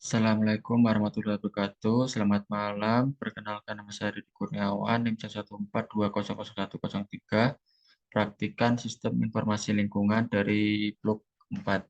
Assalamualaikum warahmatullahi wabarakatuh. Selamat malam. Perkenalkan nama saya Ridho Kurniawan, NIM 114200103. Praktikan Sistem Informasi Lingkungan dari blok 4.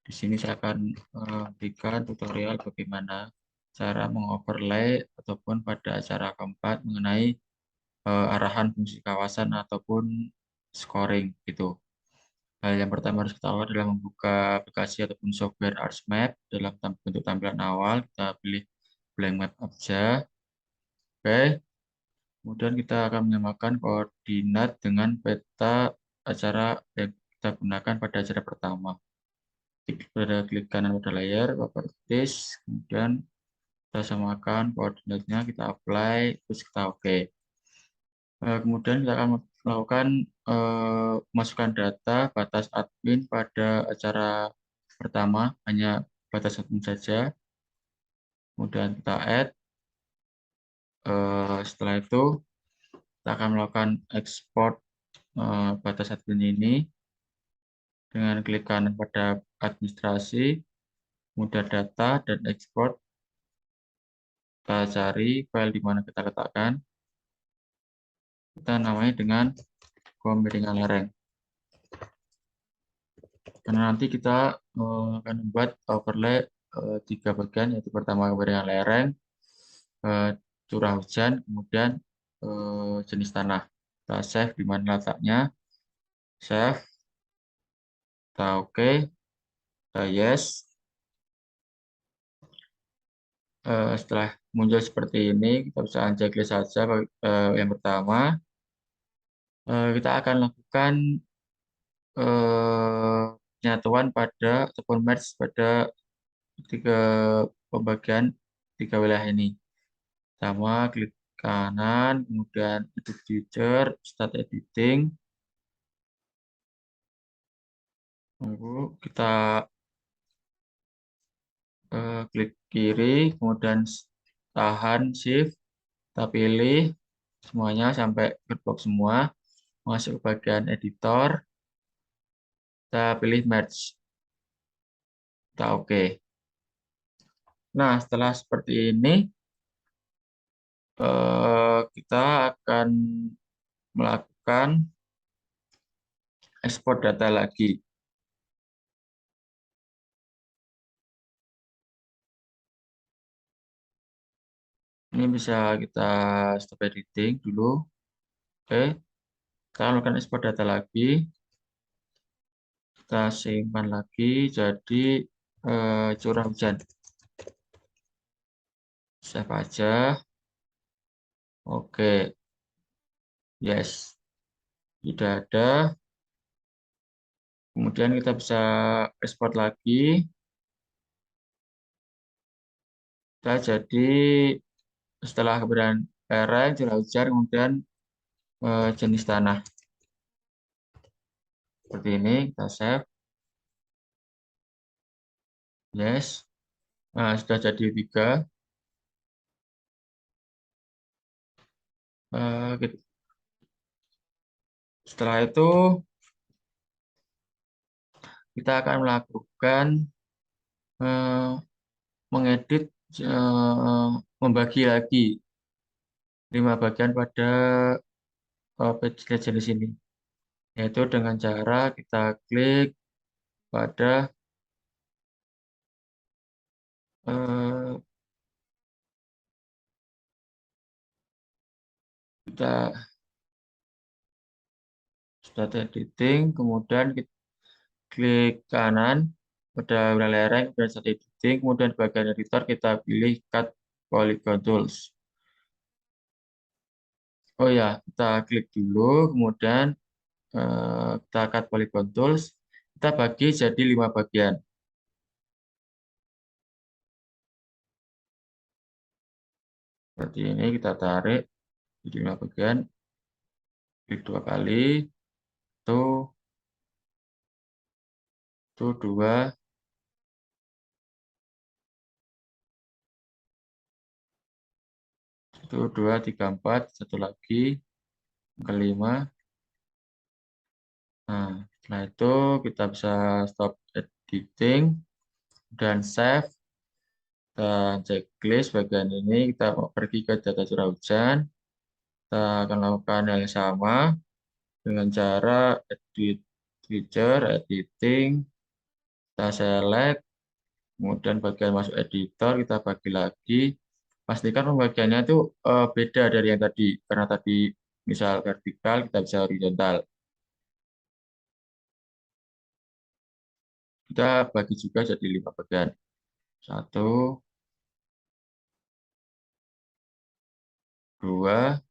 Di sini saya akan memberikan tutorial bagaimana cara mengoverlay ataupun pada acara keempat mengenai arahan fungsi kawasan ataupun scoring gitu. Hal yang pertama harus kita lakukan adalah membuka aplikasi ataupun software ArtsMap. Dalam bentuk tampilan awal, kita pilih blank map aja. Oke, kemudian kita akan menyamakan koordinat dengan peta acara yang kita gunakan pada acara pertama. Klik kanan pada layer, properties, kemudian kita samakan koordinatnya, kita apply, terus kita oke. Kemudian kita akan melakukan masukkan data batas admin pada acara pertama, hanya batas admin saja. Kemudian kita add. Setelah itu kita akan melakukan export batas admin ini dengan klik kanan pada administrasi, mudah data, dan export. Kita cari file di mana kita letakkan. Kita namai dengan miringan lereng. Karena nanti kita akan membuat overlay 3 bagian, yaitu pertama miringan lereng, curah hujan, kemudian jenis tanah. Kita save di mana letaknya, save, kita oke, kita yes. Setelah muncul seperti ini, kita bisa checklist saja. Yang pertama, kita akan lakukan penyatuan pada ataupun merge pada tiga pembagian tiga wilayah ini. Pertama, klik kanan, kemudian edit feature, start editing. Lalu kita klik kiri, kemudian tahan shift, kita pilih semuanya sampai gearbox semua, masuk ke bagian editor, kita pilih merge, kita oke. Nah, setelah seperti ini, kita akan melakukan ekspor data lagi. Ini bisa kita stop editing dulu. Oke, kita lakukan ekspor data lagi. Kita simpan lagi jadi curah hujan. Save aja. Oke, yes, tidak ada. Kemudian kita bisa ekspor lagi. Kita jadi setelah keberadaan lereng, curah hujan, kemudian jenis tanah. Seperti ini, kita save. Yes. Nah, sudah jadi 3. Setelah itu, kita akan melakukan mengedit, membagi lagi 5 bagian pada page legend di sini. Yaitu dengan cara kita klik pada kita start editing, kemudian kita klik kanan pada wilayah lereng, dan start editing, kemudian di bagian editor kita pilih cut polygon tools. Oh ya, kita klik dulu, kemudian kita cut polygon tools, kita bagi jadi 5 bagian. Seperti ini, kita tarik jadi 5 bagian, klik 2 kali, itu 2, itu 2, 3, 4, satu lagi, kelima. Nah, setelah itu kita bisa stop editing dan save. Dan checklist bagian ini kita mau pergi ke data curah hujan. Kita akan lakukan hal yang sama dengan cara edit feature, editing, kita select, kemudian bagian masuk editor kita bagi lagi. Pastikan pembagiannya itu beda dari yang tadi, karena tadi misal vertikal kita bisa horizontal. Kita bagi juga jadi 5 bagian. 1, 2,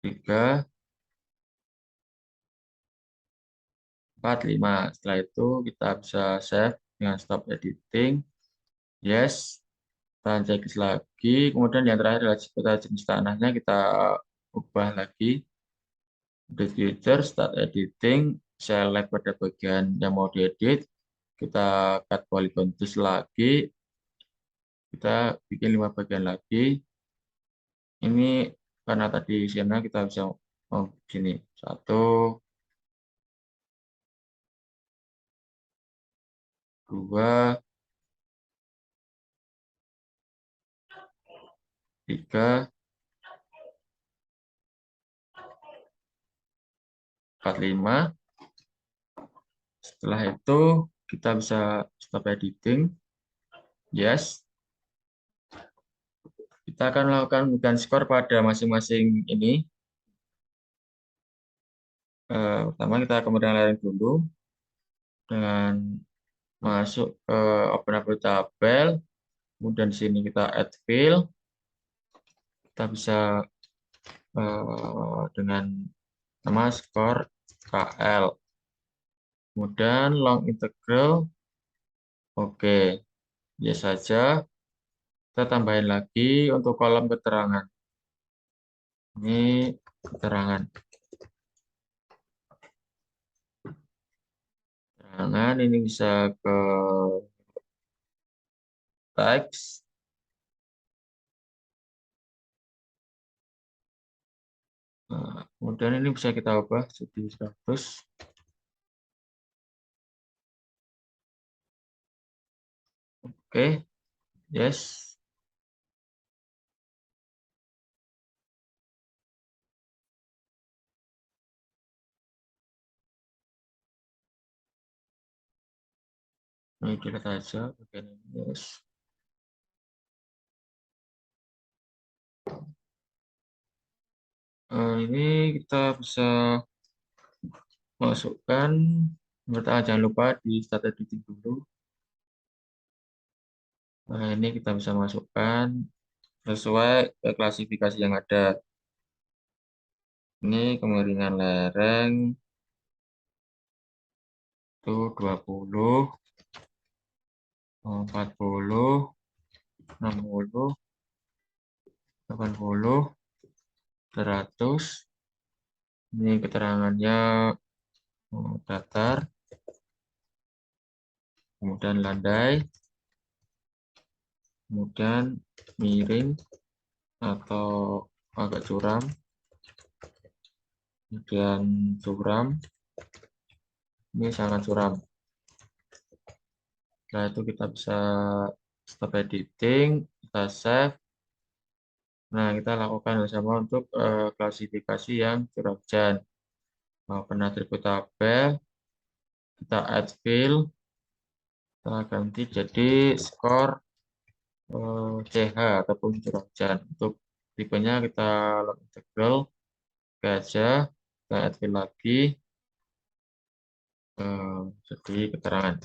3, 4, 5. Setelah itu kita bisa save dengan stop editing. Yes. Kita cek lagi. Kemudian yang terakhir adalah kita jenis tanahnya kita ubah lagi. Edit feature, start editing, select pada bagian yang mau diedit. Kita cut polygon tools lagi. Kita bikin 5 bagian lagi. Ini karena tadi isinya kita bisa sini 1, 2, 3, 4, 5. Setelah itu kita bisa stop editing. Yes. Kita akan melakukan bukan skor pada masing-masing ini. Pertama kita kemudian layering dulu dengan masuk ke open up tabel. Kemudian di sini kita add field. Kita bisa dengan nama skor KL. Kemudian long integral. Oke, ya saja. Kita tambahin lagi untuk kolom keterangan. Ini keterangan. Keterangan ini bisa ke teks. Nah, kemudian ini bisa kita ubah jadi 100. Oke, yes. Ini dilihat aja bagian ini, yes. Ini kita bisa masukkan, jangan lupa di start editing dulu. Nah, ini kita bisa masukkan sesuai klasifikasi yang ada. Ini kemiringan lereng itu 20, 40, 60, 80, 100. Ini keterangannya datar, kemudian landai, kemudian miring atau agak curam, kemudian curam, ini sangat curam. Setelah itu kita bisa stop editing, kita save. Nah, kita lakukan bersama untuk klasifikasi yang curah hujan. Open atribut tabel, kita add field, kita ganti jadi skor CH ataupun curah hujan. Untuk tipenya kita log integral, oke aja, kita add field lagi, jadi keterangan.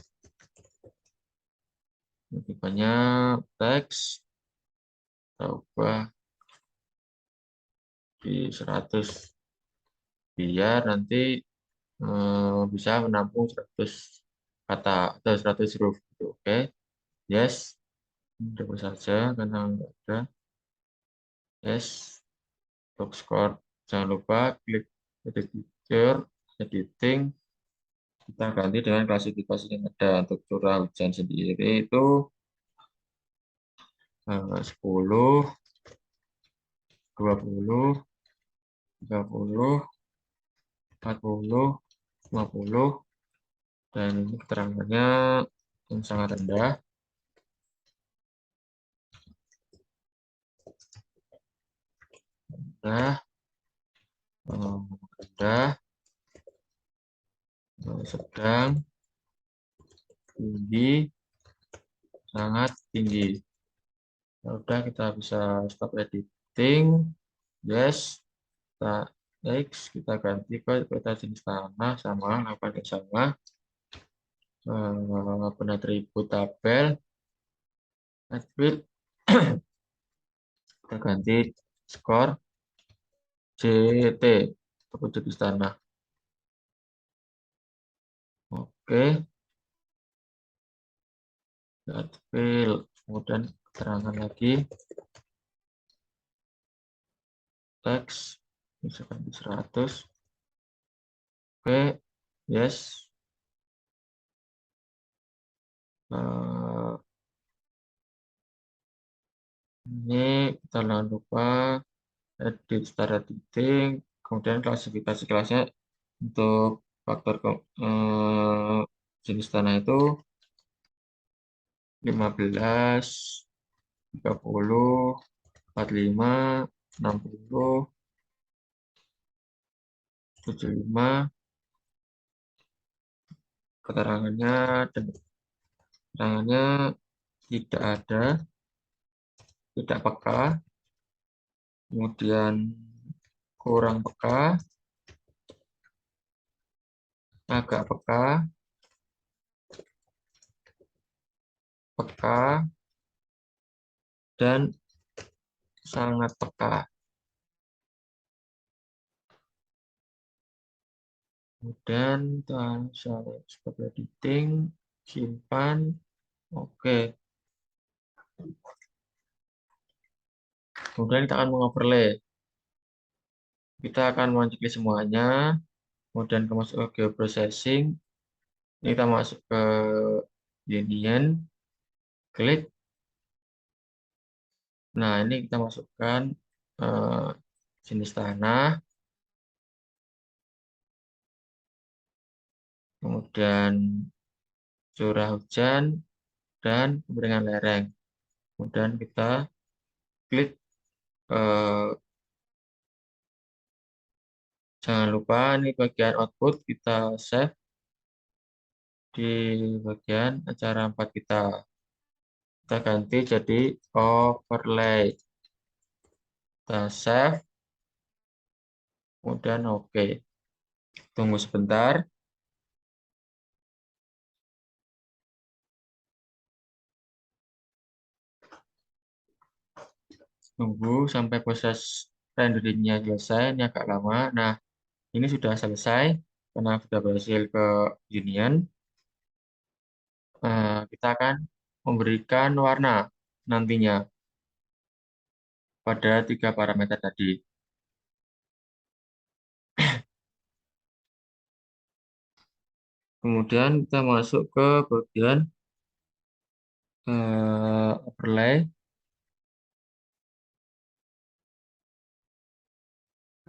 Tipenya teks, kita ubah di 100 biar nanti bisa menampung 100 kata atau 100 huruf gitu. Oke, yes, coba saja karena enggak ada. Yes, untuk skor jangan lupa klik edit feature, editing, kita ganti dengan klasifikasi yang ada. Untuk curah hujan sendiri itu 10, 20, 30, 40, 50, dan ini keterangannya yang sangat rendah, rendah, rendah, sedang, tinggi, sangat tinggi. Ya udah, kita bisa stop editing. Yes, kita next, kita ganti ke peta jenis tanah, sama lakukan yang sama. Penatribut tabel, attribute, kita ganti skor JT atau jenis tanah. Oke, tabel, kemudian keterangan lagi, teks, misalkan di 100. Oke, yes. Ini kita jangan lupa edit start editing, kemudian klasifikasi kelasnya untuk faktor jenis tanah itu 15, 30, 45, 60, 75. Keterangannya dan keterangannya tidak ada, tidak peka, kemudian kurang peka, agak peka, peka, dan sangat peka. Kemudian stop editing, simpan. Oke. Kemudian kita akan mengoverlay. Kita akan menceklik semuanya, kemudian kita masuk ke geoprocessing. Ini kita masuk ke union, klik. Nah, ini kita masukkan jenis tanah, kemudian curah hujan, dan kemiringan lereng. Kemudian kita klik, jangan lupa ini bagian output kita save di bagian acara 4 kita. Kita ganti jadi overlay. Kita save, kemudian oke. Tunggu sebentar. Tunggu sampai proses renderingnya selesai. Ini agak lama. Nah, ini sudah selesai karena sudah berhasil ke union. Kita akan memberikan warna nantinya pada 3 parameter tadi. Kemudian kita masuk ke bagian overlay.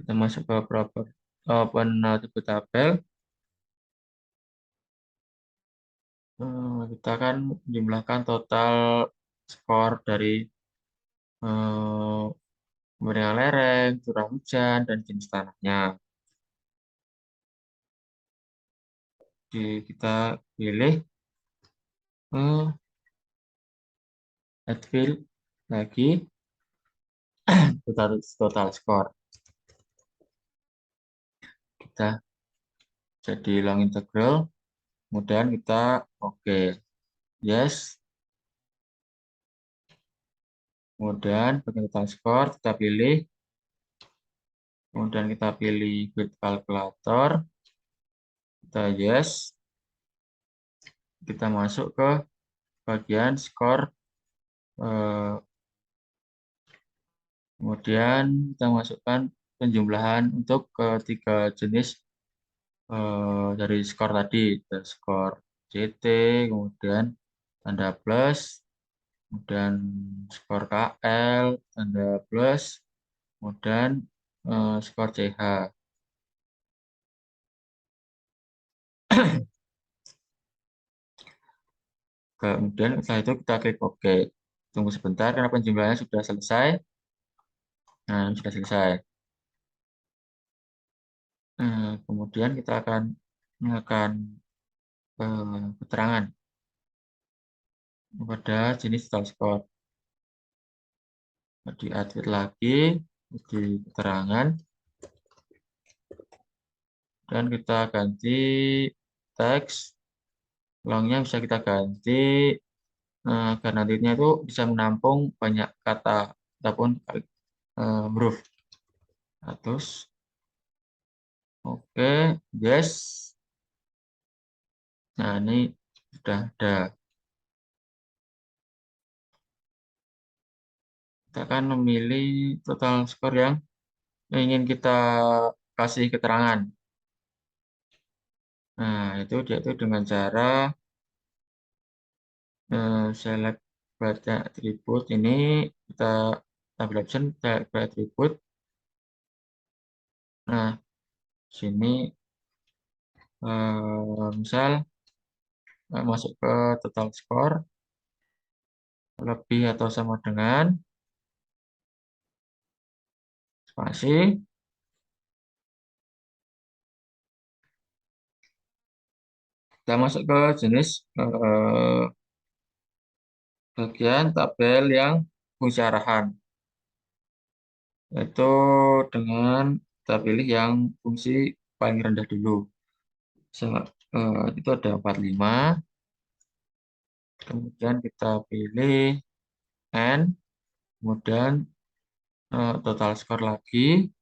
Kita masuk ke penatribut tabel. Kita akan menjumlahkan total skor dari kemiringan lereng, curah hujan, dan jenis tanahnya. Kita pilih add field lagi, total skor. Kita jadi long integral, kemudian kita oke, yes. Kemudian bagian total skor kita pilih, kemudian kita pilih grid calculator, kita yes. Kita masuk ke bagian skor, kemudian kita masukkan penjumlahan untuk ketiga jenis dari skor tadi, skor CT, kemudian tanda plus, kemudian skor KL, tanda plus, kemudian skor CH. Kemudian setelah itu kita klik OK. Tunggu sebentar karena penjumlahannya sudah selesai. Nah, ini sudah selesai. Kemudian kita akan melakukan keterangan pada jenis total score. Di update lagi di keterangan dan kita ganti teks. Longnya bisa kita ganti agar nantinya itu bisa menampung banyak kata ataupun huruf. Terus oke, yes. Nah, ini sudah ada. Kita akan memilih total skor yang ingin kita kasih keterangan. Nah, itu dia itu dengan cara select pada atribut ini kita tabel option pada atribut. Nah, sini misal masuk ke total score lebih atau sama dengan spasi. Kita masuk ke jenis bagian tabel yang fungsi arahan, yaitu dengan kita pilih yang fungsi paling rendah dulu. Itu ada 45. Kemudian kita pilih N, kemudian total skor lagi.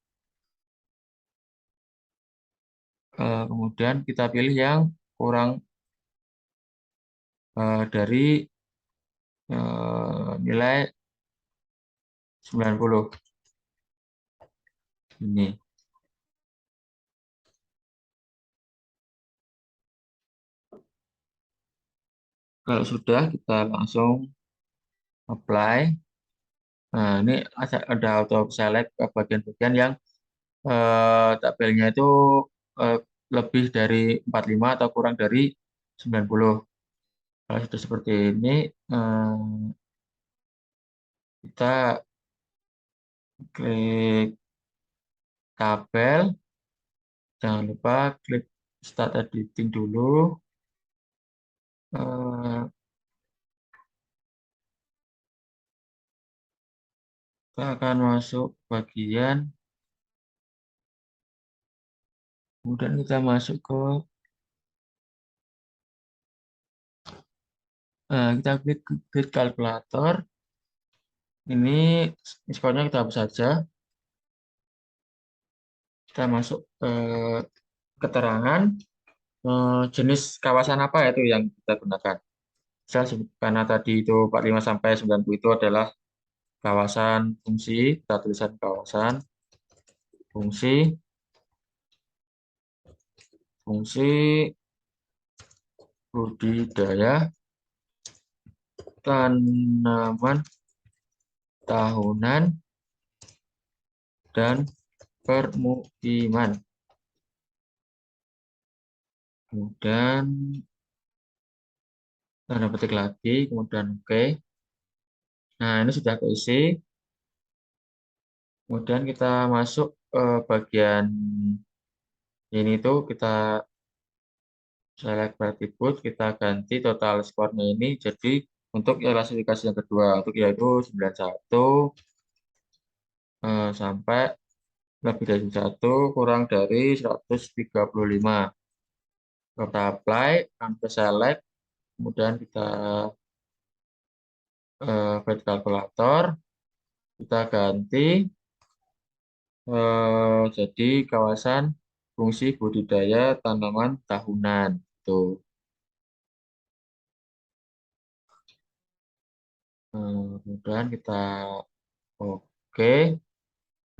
Kemudian kita pilih yang kurang dari nilai 90. Ini. Kalau sudah, kita langsung apply. Nah, ini ada auto select ke bagian-bagian yang tabelnya itu eh, lebih dari 45 atau kurang dari 90. Kalau sudah seperti ini, kita klik tabel. Jangan lupa klik start editing dulu. Eh, Kita akan masuk bagian, kemudian kita masuk ke, kita klik kalkulator. Ini skornya kita hapus saja. Kita masuk ke keterangan jenis kawasan apa itu yang kita gunakan. Karena tadi itu 45 sampai 90 itu adalah kawasan fungsi, kita tulisan kawasan fungsi, fungsi budidaya tanaman tahunan dan permukiman. Kemudian tanda petik lagi, kemudian oke. Nah, ini sudah keisi. Kemudian kita masuk ke bagian ini tuh kita select atribut, kita ganti total skornya ini jadi untuk klasifikasi yang kedua, untuk yaitu 91 sampai lebih dari 1 kurang dari 135. Kita apply, kita select, kemudian kita buat kalkulator, kita ganti jadi kawasan fungsi budidaya tanaman tahunan. Tuh. Kemudian kita oke.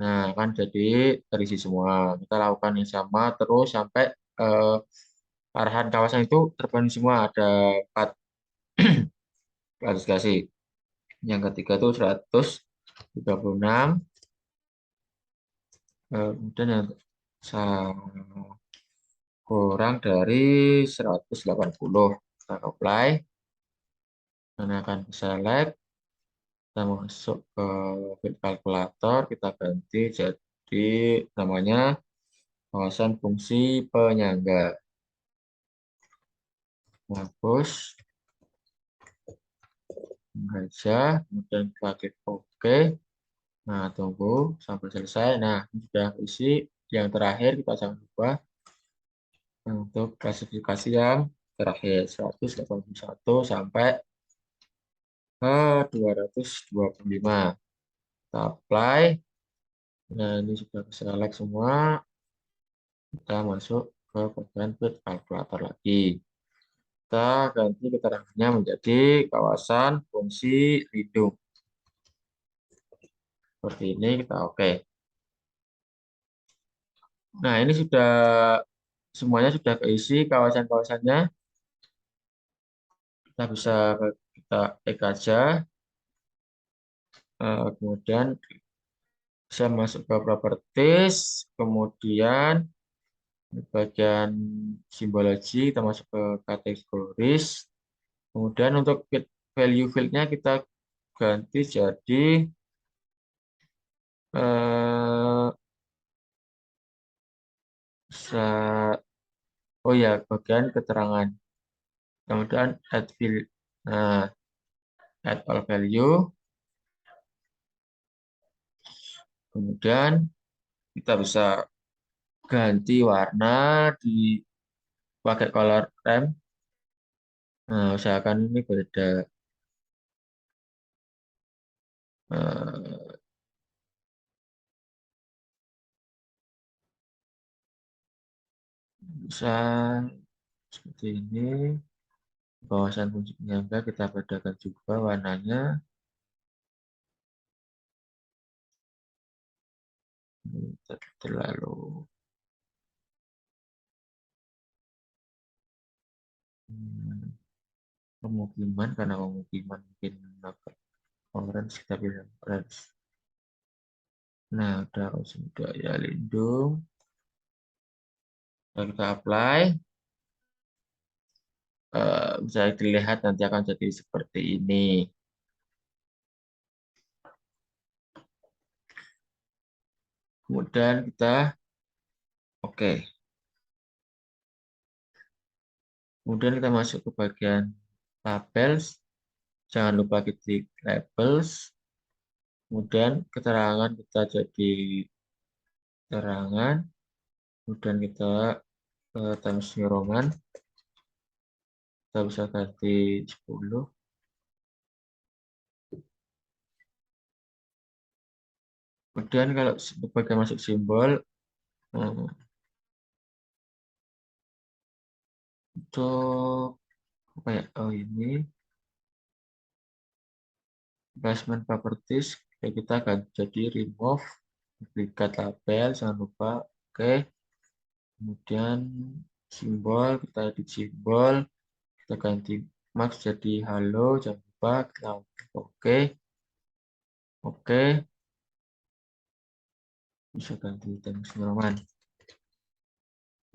Nah, kan jadi terisi semua. Kita lakukan yang sama terus sampai arahan kawasan itu terpenuhi semua. Ada 4 klasifikasi. Yang ketiga itu 136. Kemudian yang kurang dari 180. Kita apply. Gunakan select, kita masuk ke field kalkulator, kita ganti jadi namanya kawasan fungsi penyangga. Hapus aja, kemudian kita klik OK. Nah, tunggu sampai selesai. Nah, ini sudah isi. Yang terakhir kita jangan lupa untuk klasifikasi yang terakhir 181 sampai ke 225. Kita apply. Nah, ini sudah select semua. Kita masuk ke bagian field kalkulator lagi. Kita ganti keterangannya menjadi kawasan fungsi lindung. Seperti ini kita oke. Nah, ini sudah semuanya sudah keisi kawasan-kawasannya. Kita bisa kita take aja. Kemudian bisa masuk ke properties, kemudian di bagian simbologi kita masuk ke kategoris. Kemudian untuk value fieldnya kita ganti jadi eh, oh ya, bagian keterangan. Kemudian add field, nah, add all value. Kemudian kita bisa ganti warna di pakai color rem. Nah, usahakan ini beda. Eh, Bisa seperti ini. Kawasan fungsi penyangga kita bedakan juga warnanya. Ini terlalu hmm, pemukiman, karena pemukiman mungkin agak orange, kita pilih orange. Nah, sudah ya lindung. Dan kita apply. Bisa dilihat nanti akan jadi seperti ini. Kemudian kita oke. Kemudian kita masuk ke bagian labels. Jangan lupa ketik labels. Kemudian keterangan kita jadi keterangan. Kemudian kita Times New Roman. Kita bisa ganti 10. Kemudian kalau bagian masuk simbol, untuk apa ya? Oh, ini placement properties. Kita akan jadi remove duplikat label, jangan lupa. Oke. Kemudian simbol, kita edit simbol, kita ganti max jadi halo, jangan lupa. Kita oke. Oke. Bisa ganti Times New Roman.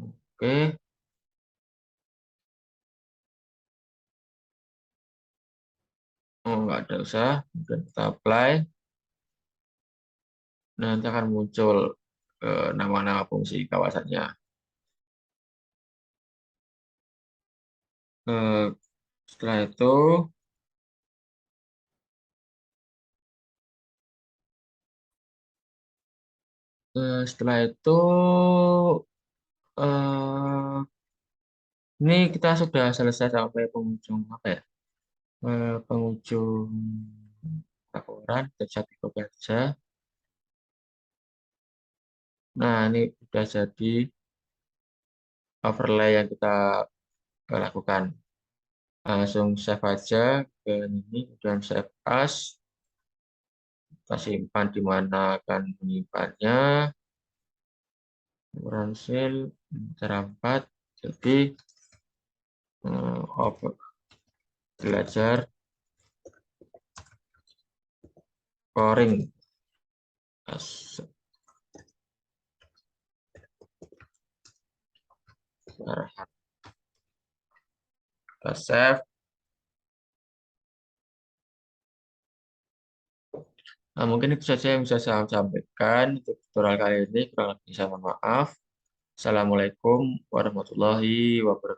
Oke. Oh, nggak ada usah. Kemudian kita apply. Nanti akan muncul nama-nama fungsi kawasannya. Eh, Setelah itu, setelah itu eh, ini kita sudah selesai sampai penghujung apa ya? Penghujung laporan, satu copy aja. Nah, ini sudah jadi overlay yang kita lakukan. Langsung save aja ke ini, kemudian save as. Kita simpan di mana akan menyimpannya. Berhasil terdapat. Jadi belajar scoring. Kita save. Nah, mungkin itu saja yang bisa saya sampaikan untuk tutorial kali ini. Kurang lebih saya mohon maaf. Assalamualaikum warahmatullahi wabarakatuh.